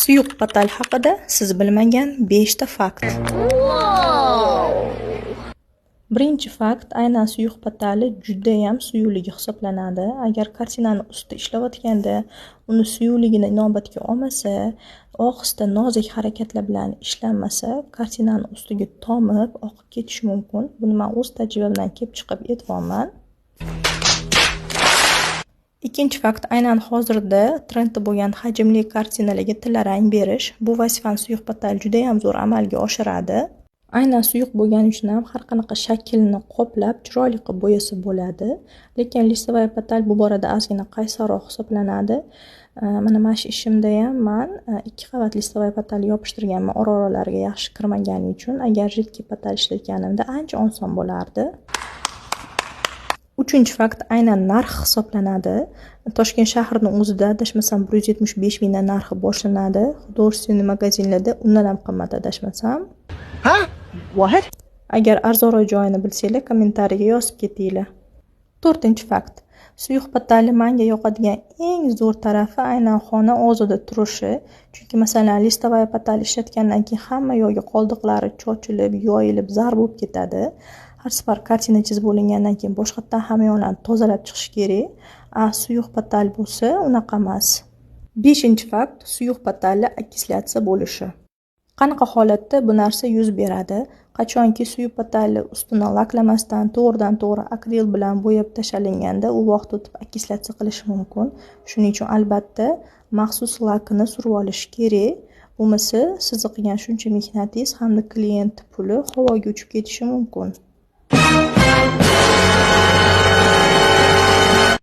Suyuq patal haqida siz bilmagan 5 ta fakt. Birinchi fakt, aynan suyuq patali juda ham suyuqligi hisoblanadi. Agar kartinani ustida ishlayotganda uni suyuqligini inobatga olmasa, ohista nozik harakatlar bilan ishlanmasa, kartinani ustiga tomib oqib ketishi mumkin. Buni men o'z tajribamdan kelib chiqib aytmoqman. Ikkinchi fakt, aynan hozirda trendda bo'lgan hajmli kartinalarga tillarang berish. Bu vazifani suyuq patal juda ham zo'r amalga oshiradi. Aynan suyuq bo'lgani uchun ham har qanaqa shaklni qoplab chiroyli qilib bo'yasa bo'ladi. Lekin listovoy patal bu borada ozgina qaysarroq hisoblanadi. Mana shu ishimda ham men 2 qavat listovoy patal yopishtirganman oralariga yaxshi kirmagani uchun. Agar jiddiy patal ishlatganimda ancha oson bo'lardi. Uchinchi fakt, aynan narx hisoblanadi. Toshkent shahrining o'zida adashmasam 175 mingdan narxi boshlanadi. Xudorsizlik magazinlarda undan ham qimmat adashmasam. Ha? What? Agar arzonroq joyini bilsanglar, kommentariyaga yozib ketinglar. To'rtinchi fakt. Suyuq patali menga yoqadigan eng zo'r tarafi aynan xona ozoda turishi. Chunki masalan, listovoy patal ishlatgandan keyin hamma yo'lga qoldiqlari chochilib, yoyilib, zar bo'lib ketadi. Har safar kartina chizib bo'lingandan keyin boshqatdan hamma yo'llarni tozalab chiqish kerak. Suyuq patal bo'lsa, unaqa emas. Beshinchi fakt, suyuq patalli okислyatsiya bo'lishi. Qanaqa holatda bu narsa yuz beradi? Qachonki suyuq patalli ustini laklamasdan to'g'ridan-to'g'ri akril bilan bo'yab tashalinganda, u vaqt o'tib okислyatsiya qilishi mumkin. Shuning uchun albatta maxsus lakni surib olish kerak. Bo'lmasa, sizni qilgan shuncha mehnatingiz hamda kliyent puli havoga uchib ketishi mumkin.